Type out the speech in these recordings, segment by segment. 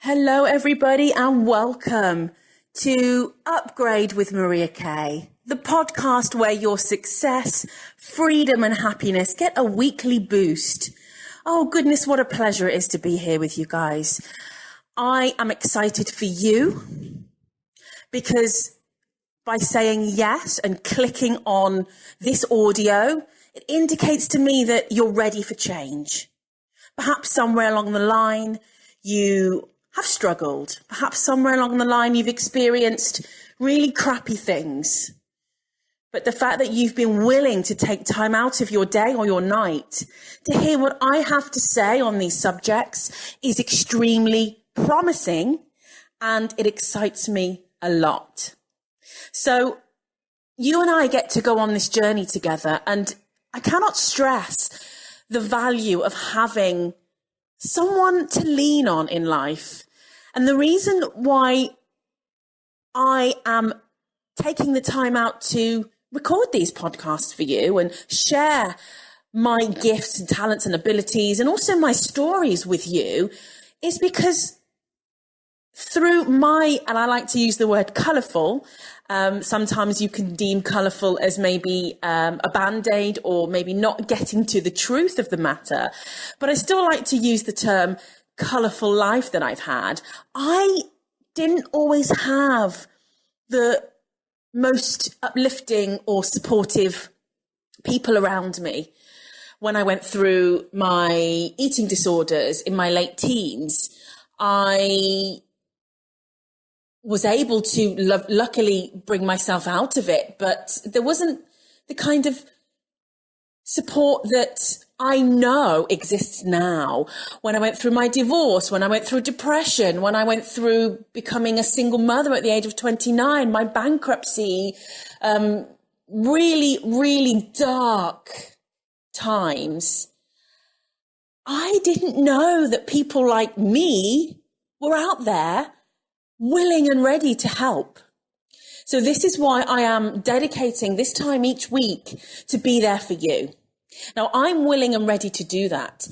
Hello, everybody, and welcome to Upgrade with Maria Kay, the podcast where your success, freedom, and happiness get a weekly boost. Oh, goodness, what a pleasure it is to be here with you guys. I am excited for you because by saying yes and clicking on this audio, it indicates to me that you're ready for change. Perhaps somewhere along the line, you have struggled. Perhaps somewhere along the line you've experienced really crappy things. But the fact that you've been willing to take time out of your day or your night to hear what I have to say on these subjects is extremely promising, and it excites me a lot. So you and I get to go on this journey together, and I cannot stress the value of having someone to lean on in life. And the reason why I am taking the time out to record these podcasts for you and share my gifts and talents and abilities and also my stories with you is because through and I like to use the word colourful, sometimes you can deem colourful as maybe a band-aid or maybe not getting to the truth of the matter. But I still like to use the term colourful life that I've had. I didn't always have the most uplifting or supportive people around me when I went through my eating disorders in my late teens. I was able to luckily bring myself out of it, but there wasn't the kind of support that I know exists now. When I went through my divorce, when I went through depression, when I went through becoming a single mother at the age of 29, my bankruptcy, really, really dark times, I didn't know that people like me were out there willing and ready to help. So this is why I am dedicating this time each week to be there for you. Now, I'm willing and ready to do that.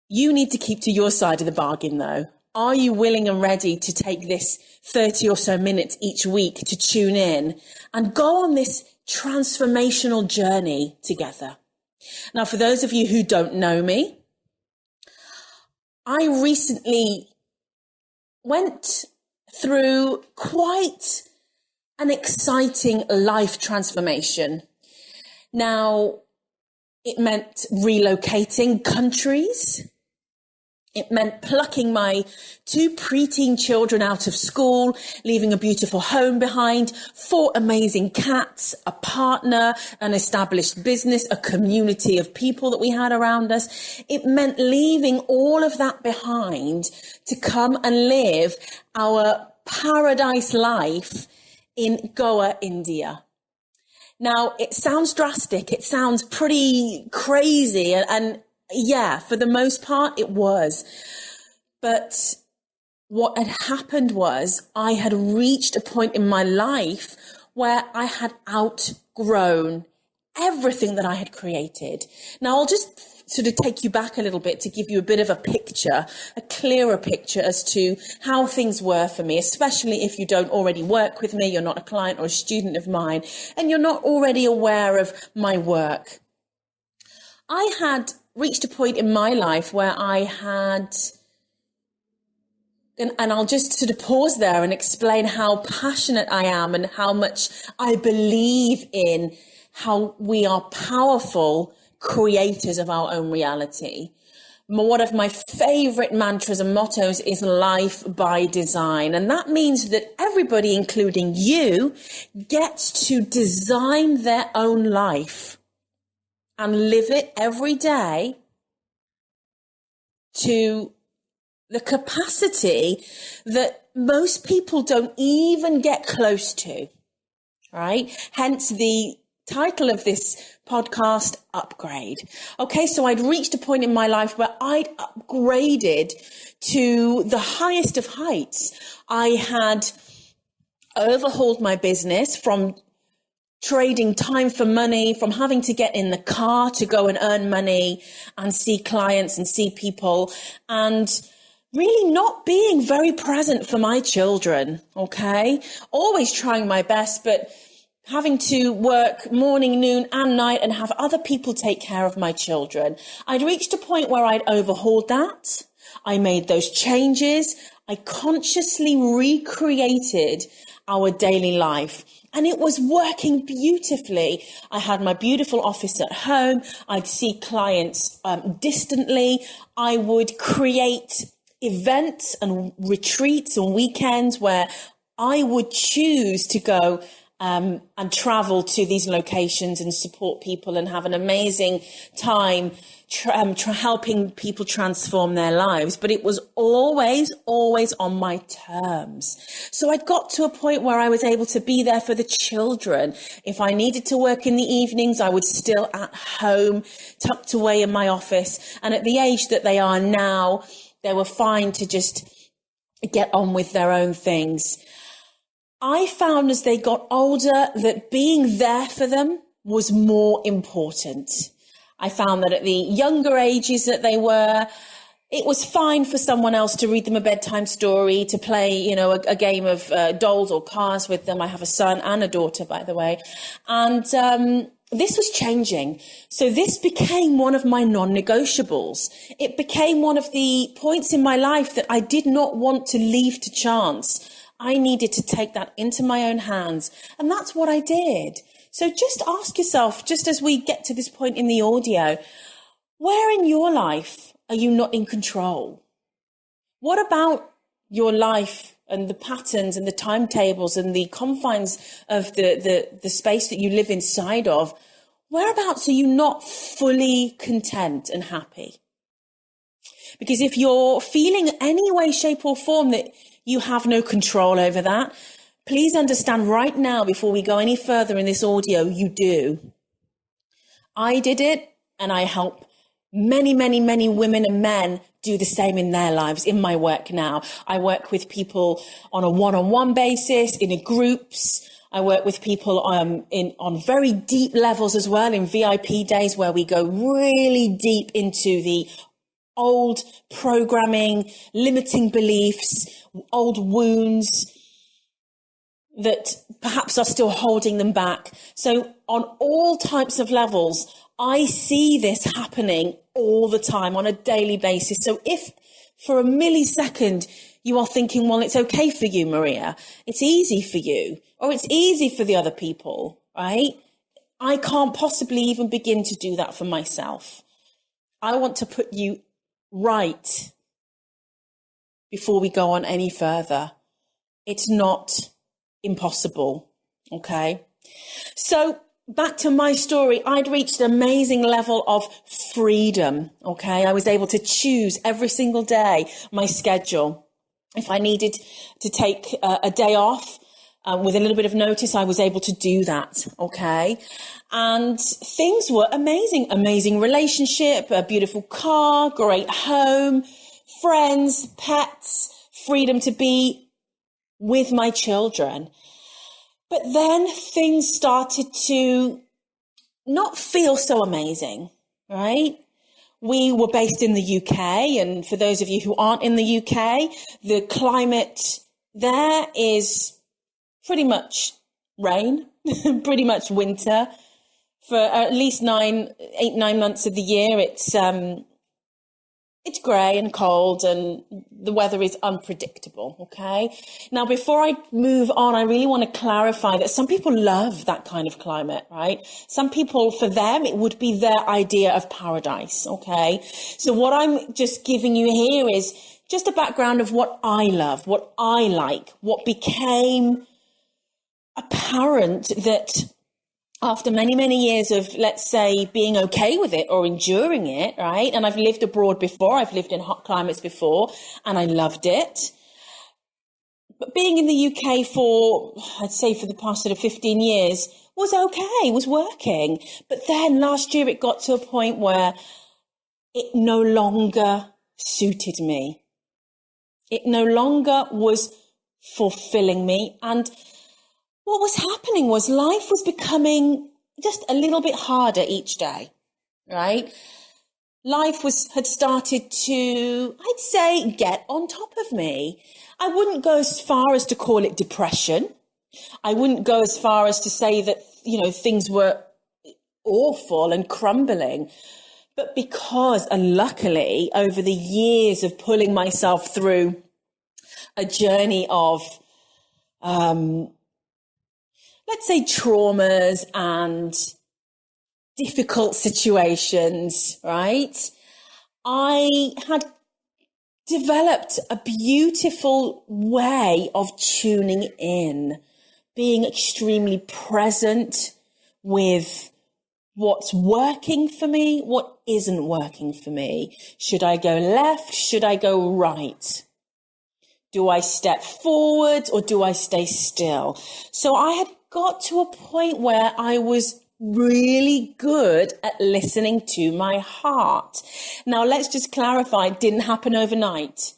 You need to keep to your side of the bargain, though. Are you willing and ready to take this 30 or so minutes each week to tune in and go on this transformational journey together? Now, for those of you who don't know me, I recently went through quite an exciting life transformation. Now, it meant relocating countries. It meant plucking my 2 preteen children out of school, leaving a beautiful home behind, 4 amazing cats, a partner, an established business, a community of people that we had around us. It meant leaving all of that behind to come and live our paradise life in Goa, India. Now, it sounds drastic. It sounds pretty crazy. And yeah, for the most part, it was. But what had happened was I had reached a point in my life where I had outgrown everything that I had created. Now, I'll just sort of take you back a little bit to give you a bit of a picture, a clearer picture as to how things were for me, especially if you don't already work with me, you're not a client or a student of mine, and you're not already aware of my work. I had reached a point in my life where I had, and I'll just sort of pause there and explain how passionate I am and how much I believe in how we are powerful creators of our own reality. One of my favorite mantras and mottos is life by design. And that means that everybody, including you, gets to design their own life and live it every day to the capacity that most people don't even get close to, right? Hence the title of this podcast, Upgrade. Okay, so I'd reached a point in my life where I'd upgraded to the highest of heights. I had overhauled my business from trading time for money, from having to get in the car to go and earn money and see clients and see people. And really not being very present for my children, okay? Always trying my best, but having to work morning, noon and night and have other people take care of my children. I'd reached a point where I'd overhauled that. I made those changes. I consciously recreated our daily life. And it was working beautifully. I had my beautiful office at home. I'd see clients distantly. I would create events and retreats and weekends where I would choose to go and travel to these locations and support people and have an amazing time helping people transform their lives. But it was always on my terms. So I'd got to a point where I was able to be there for the children. If I needed to work in the evenings, I was still at home, tucked away in my office. And at the age that they are now, they were fine to just get on with their own things. I found as they got older that being there for them was more important. I found that at the younger ages that they were, it was fine for someone else to read them a bedtime story, to play, a game of dolls or cars with them. I have a son and a daughter, by the way. And this was changing. So this became one of my non-negotiables. It became one of the points in my life that I did not want to leave to chance. I needed to take that into my own hands. And that's what I did. So just ask yourself, just as we get to this point in the audio, where in your life are you not in control? What about your life and the patterns and the timetables and the confines of the space that you live inside of? Whereabouts are you not fully content and happy? Because if you're feeling any way, shape or form that you have no control over that, please understand right now, before we go any further in this audio, you do. I did it, and I help many, many, many women and men do the same in their lives, in my work now. I work with people on a one-on-one basis, in groups. I work with people on very deep levels as well, in VIP days where we go really deep into the old programming, limiting beliefs, old wounds that perhaps are still holding them back. So on all types of levels, I see this happening all the time on a daily basis. So if for a millisecond you are thinking, well, it's okay for you, Maria, it's easy for you, or it's easy for the other people, right? I can't possibly even begin to do that for myself. I want to put you right before we go on any further. It's not impossible, okay? So back to my story, I'd reached an amazing level of freedom, okay? I was able to choose every single day my schedule. If I needed to take a day off with a little bit of notice, I was able to do that, okay? And things were amazing. Amazing relationship, a beautiful car, great home, friends, pets, freedom to be with my children. But then things started to not feel so amazing, right? We were based in the UK, and for those of you who aren't in the UK, the climate there is pretty much rain, pretty much winter. For at least 9 months of the year, it's grey and cold, and the weather is unpredictable, okay? Now, before I move on, I really want to clarify that some people love that kind of climate, right? Some people, for them, it would be their idea of paradise, okay? So what I'm just giving you here is just a background of what I love, what I like, what became apparent that after many, many years of, let's say, being okay with it or enduring it, right? And I've lived abroad before, I've lived in hot climates before, and I loved it. But being in the UK for, I'd say for the past sort of 15 years was okay, was working. But then last year it got to a point where it no longer suited me. It no longer was fulfilling me. And what was happening was life was becoming just a little bit harder each day, right? had started to, I'd say, get on top of me. I wouldn't go as far as to call it depression. I wouldn't go as far as to say that, things were awful and crumbling. But because, and luckily, over the years of pulling myself through a journey of, let's say, traumas and difficult situations, right? I had developed a beautiful way of tuning in, being extremely present with what's working for me, what isn't working for me. Should I go left? Should I go right? Do I step forward or do I stay still? So I had got to a point where I was really good at listening to my heart. Now, let's just clarify, it didn't happen overnight,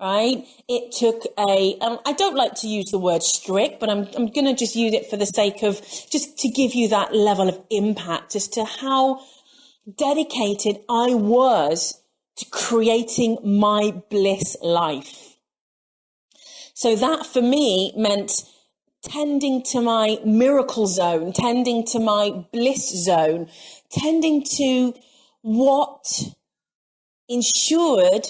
right? It took I don't like to use the word strict, but I'm going to just use it for the sake of just to give you that level of impact as to how dedicated I was to creating my bliss life. So that for me meant tending to my miracle zone, tending to my bliss zone, tending to what ensured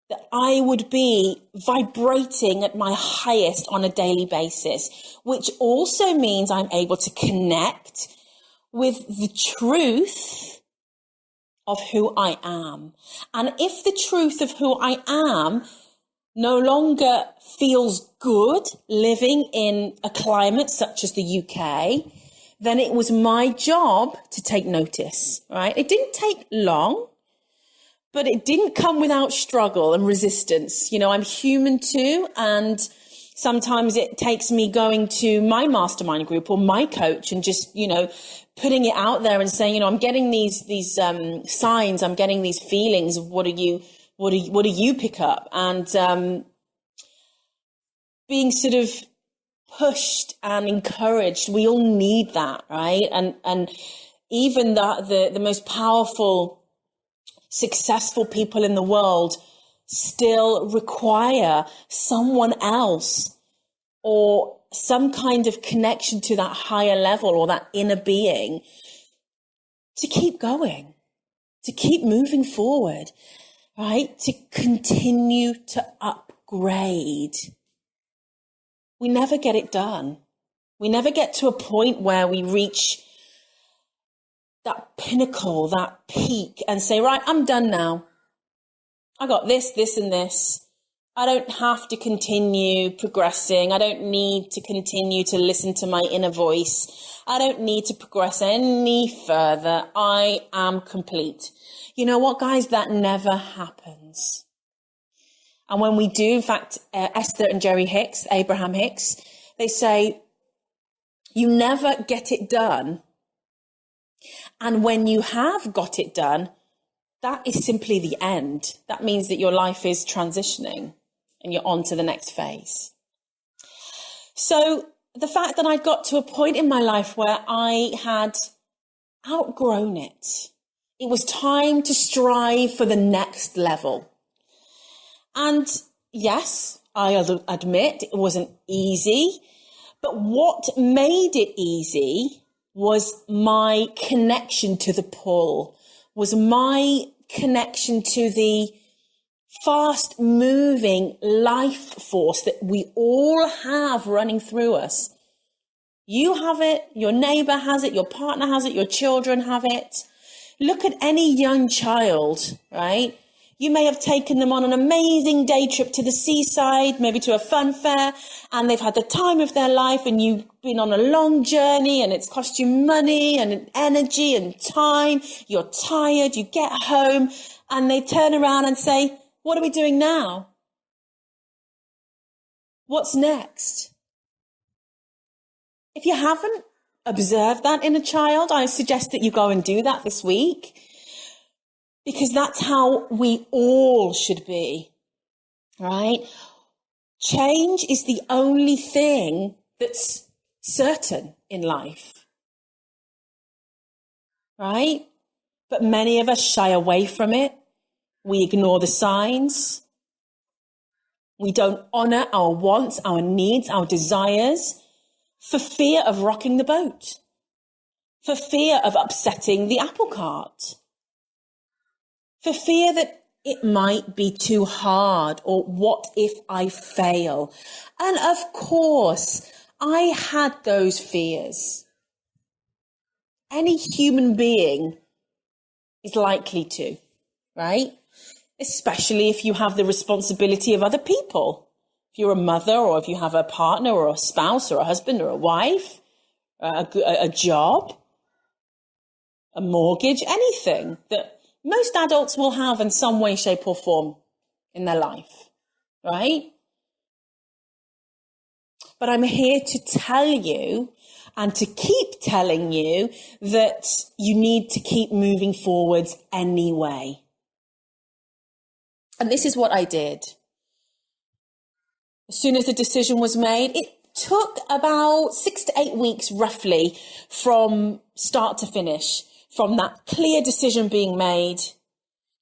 that I would be vibrating at my highest on a daily basis, which also means I'm able to connect with the truth of who I am. And if the truth of who I am no longer feels good living in a climate such as the UK, then it was my job to take notice, right? It didn't take long, but it didn't come without struggle and resistance. I'm human too. And sometimes it takes me going to my mastermind group or my coach and just, putting it out there and saying, I'm getting these signs, I'm getting these feelings. What do you pick up? And being sort of pushed and encouraged. We all need that, right? And even the most powerful, successful people in the world still require someone else or some kind of connection to that higher level or that inner being to keep going, to keep moving forward, right? To continue to upgrade. We never get it done. We never get to a point where we reach that pinnacle, that peak and say, right, I'm done now. I got this, this, and this. I don't have to continue progressing. I don't need to continue to listen to my inner voice. I don't need to progress any further. I am complete. You know what, guys? That never happens. And when we do, in fact, Esther and Jerry Hicks, Abraham Hicks, they say, you never get it done. And when you have got it done, that is simply the end. That means that your life is transitioning and you're on to the next phase. So the fact that I got to a point in my life where I had outgrown it, it was time to strive for the next level. And yes, I'll admit it wasn't easy, but what made it easy was my connection to the pull, was my connection to the fast moving life force that we all have running through us. You have it, your neighbor has it, your partner has it, your children have it. Look at any young child, right? You may have taken them on an amazing day trip to the seaside, maybe to a fun fair, and they've had the time of their life, and you've been on a long journey and it's cost you money and energy and time. You're tired, you get home and they turn around and say, what are we doing now? What's next? If you haven't observed that in a child, I suggest that you go and do that this week. Because that's how we all should be, right? Change is the only thing that's certain in life, right? But many of us shy away from it. We ignore the signs. We don't honor our wants, our needs, our desires for fear of rocking the boat, for fear of upsetting the apple cart, for fear that it might be too hard, or what if I fail? And of course, I had those fears. Any human being is likely to, right? Especially if you have the responsibility of other people. If you're a mother, or if you have a partner or a spouse or a husband or a wife, a job, a mortgage, anything that most adults will have in some way, shape or form in their life, right? But I'm here to tell you and to keep telling you that you need to keep moving forwards anyway. And this is what I did. As soon as the decision was made, it took about 6 to 8 weeks roughly from start to finish, from that clear decision being made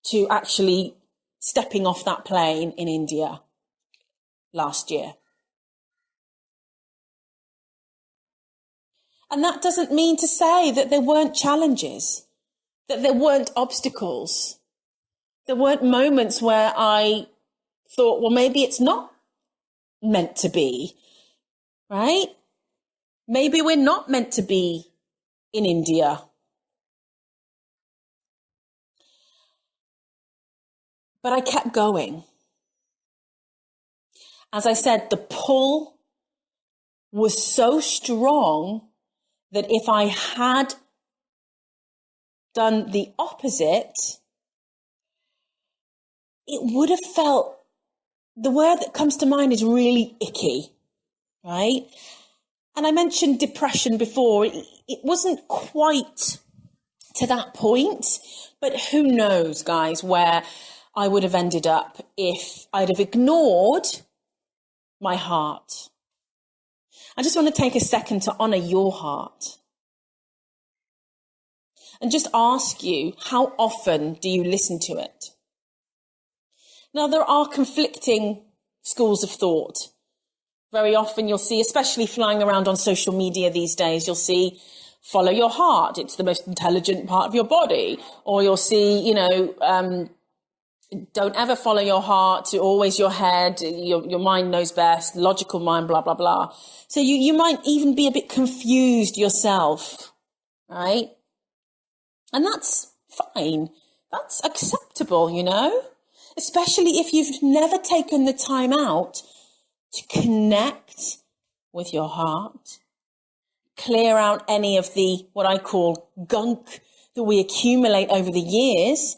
to actually stepping off that plane in India last year. And that doesn't mean to say that there weren't challenges, that there weren't obstacles. There weren't moments where I thought, well, maybe it's not meant to be, right? Maybe we're not meant to be in India. But I kept going. As I said, the pull was so strong that if I had done the opposite, it would have felt, the word that comes to mind is really icky, right? And I mentioned depression before. It wasn't quite to that point, but who knows, guys, where I would have ended up if I'd have ignored my heart. I just want to take a second to honor your heart and just ask you, how often do you listen to it? Now, there are conflicting schools of thought. Very often you'll see, especially flying around on social media these days, you'll see, follow your heart. It's the most intelligent part of your body. Or you'll see, don't ever follow your heart, always your head, your mind knows best, logical mind, blah, blah, blah. So you might even be a bit confused yourself, right? And that's fine. That's acceptable, especially if you've never taken the time out to connect with your heart, clear out any of the, what I call gunk that we accumulate over the years,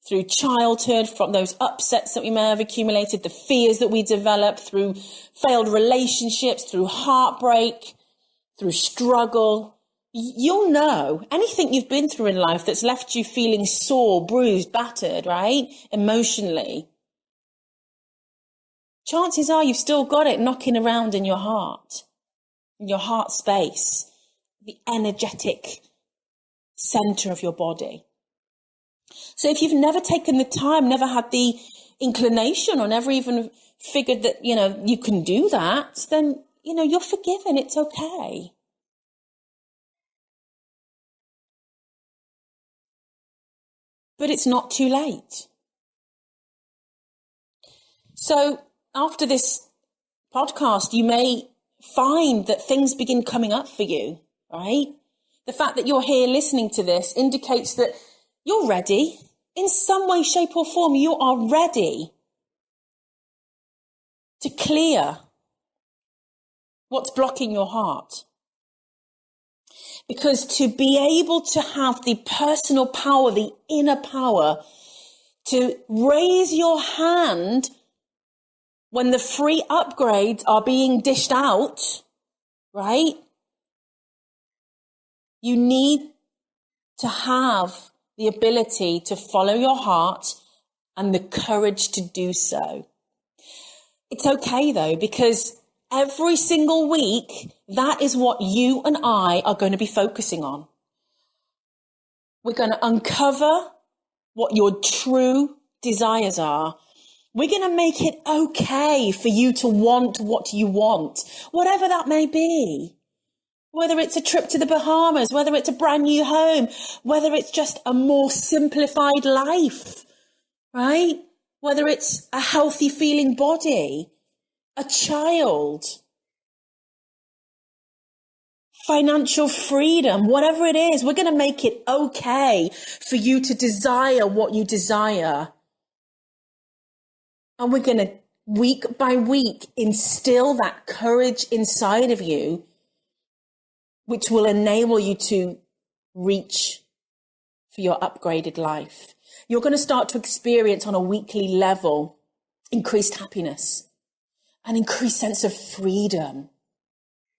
through childhood, from those upsets that we may have accumulated, the fears that we develop through failed relationships, through heartbreak, through struggle. You'll know anything you've been through in life that's left you feeling sore, bruised, battered, right? Emotionally. Chances are you've still got it knocking around in your heart space, the energetic center of your body. So if you've never taken the time, never had the inclination, or never even figured that, you can do that, then, you're forgiven. It's okay. But it's not too late. So after this podcast, you may find that things begin coming up for you, right? The fact that you're here listening to this indicates that you're ready. In some way, shape or form, you are ready to clear what's blocking your heart. Because to be able to have the personal power, the inner power, to raise your hand when the free upgrades are being dished out, right? You need to have the ability to follow your heart and the courage to do so. It's okay though, because every single week, that is what you and I are going to be focusing on. We're going to uncover what your true desires are. We're going to make it okay for you to want what you want, whatever that may be. Whether it's a trip to the Bahamas, whether it's a brand new home, whether it's just a more simplified life, right? Whether it's a healthy feeling body, a child, financial freedom, whatever it is, we're going to make it okay for you to desire what you desire. And we're going to, week by week, instill that courage inside of you, which will enable you to reach for your upgraded life. You're going to start to experience on a weekly level increased happiness, an increased sense of freedom,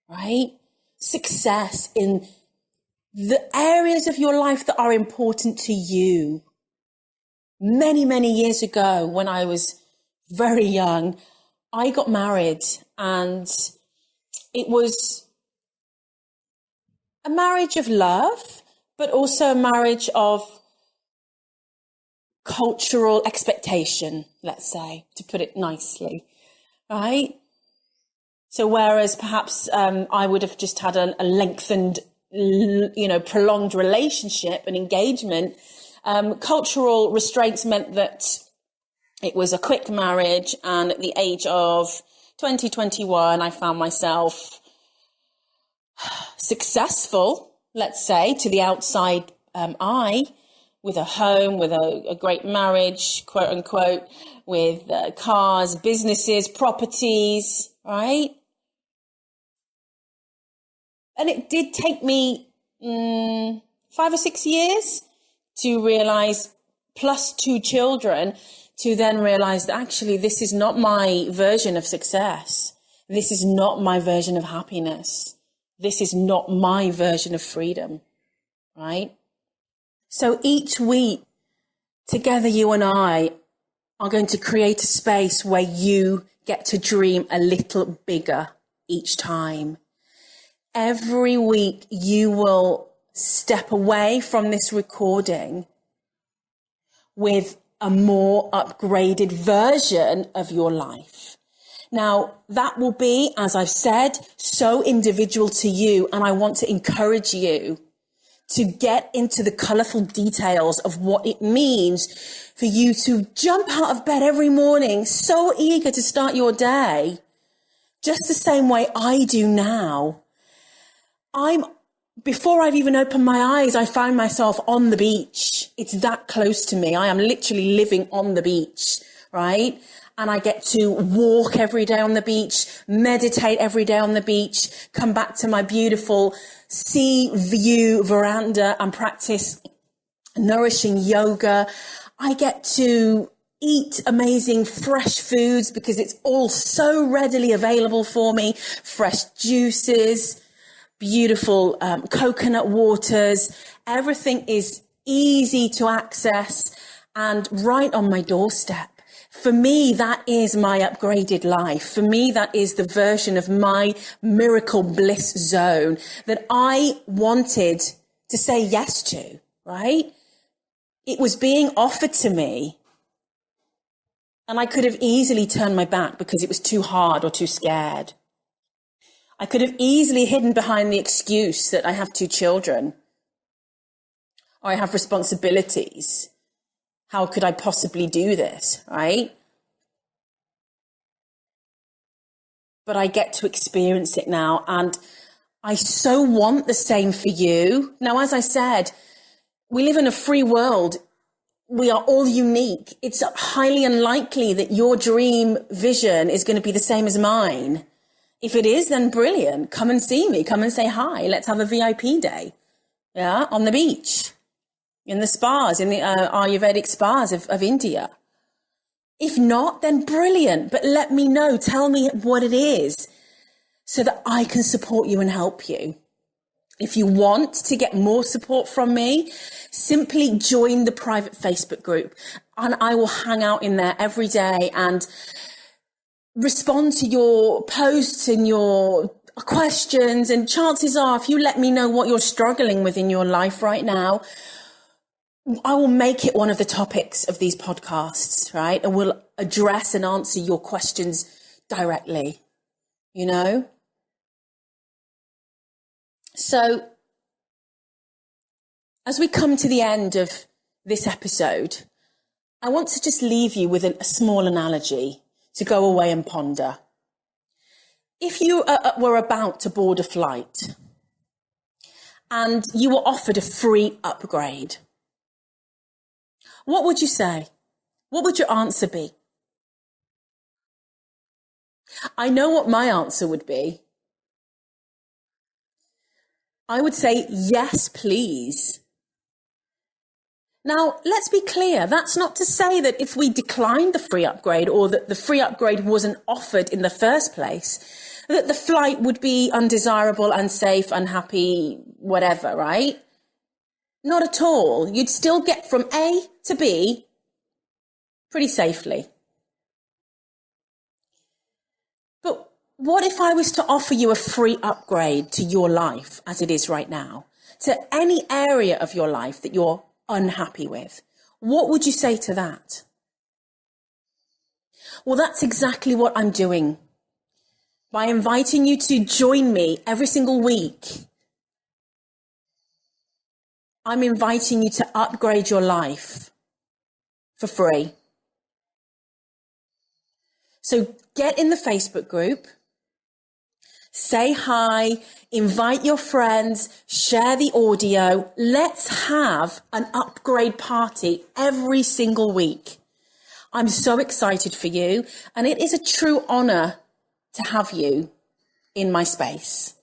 right? Success in the areas of your life that are important to you. Many, many years ago, when I was very young, I got married, and it was a marriage of love, but also a marriage of cultural expectation, let's say, to put it nicely, right? So whereas perhaps I would have just had a lengthened, prolonged relationship and engagement, cultural restraints meant that it was a quick marriage, and at the age of 2021, I found myself successful, let's say, to the outside eye, with a home, with a great marriage, quote unquote, with cars, businesses, properties, right? And it did take me 5 or 6 years to realize, plus 2 children, to then realize that actually this is not my version of success. This is not my version of happiness. This is not my version of freedom, right? So each week, together, you and I are going to create a space where you get to dream a little bigger each time. Every week, you will step away from this recording with a more upgraded version of your life. Now, that will be, as I've said, so individual to you, and I want to encourage you to get into the colourful details of what it means for you to jump out of bed every morning, so eager to start your day, just the same way I do now. Before I've even opened my eyes, I find myself on the beach. It's that close to me. I am literally living on the beach, right? And I get to walk every day on the beach, meditate every day on the beach, come back to my beautiful sea view veranda and practice nourishing yoga. I get to eat amazing fresh foods because it's all so readily available for me. Fresh juices, beautiful coconut waters. Everything is easy to access and right on my doorstep. For me, that is my upgraded life. For me, that is the version of my miracle bliss zone that I wanted to say yes to, right? It was being offered to me, and I could have easily turned my back because it was too hard or too scared. I could have easily hidden behind the excuse that I have 2 children or I have responsibilities. How could I possibly do this, right? But I get to experience it now, and I so want the same for you. Now, as I said, we live in a free world. We are all unique. It's highly unlikely that your dream vision is going to be the same as mine. If it is, then brilliant. Come and see me. Come and say hi. Let's have a VIP day. Yeah, on the beach, in the spas, in the Ayurvedic spas of India. If not, then brilliant. But let me know. Tell me what it is so that I can support you and help you. If you want to get more support from me, simply join the private Facebook group, and I will hang out in there every day and respond to your posts and your questions. And chances are, if you let me know what you're struggling with in your life right now, I will make it one of the topics of these podcasts, right? And we'll address and answer your questions directly, you know? So as we come to the end of this episode, I want to just leave you with a small analogy to go away and ponder. If you were about to board a flight and you were offered a free upgrade, what would you say? What would your answer be? I know what my answer would be. I would say, yes, please. Now, let's be clear. That's not to say that if we declined the free upgrade or that the free upgrade wasn't offered in the first place, that the flight would be undesirable, unsafe, unhappy, whatever, right? Not at all. You'd still get from A to B pretty safely. But what if I was to offer you a free upgrade to your life as it is right now, to any area of your life that you're unhappy with? What would you say to that? Well, that's exactly what I'm doing by inviting you to join me every single week. I'm inviting you to upgrade your life for free. So get in the Facebook group, say hi, invite your friends, share the audio. Let's have an upgrade party every single week. I'm so excited for you, and it is a true honor to have you in my space.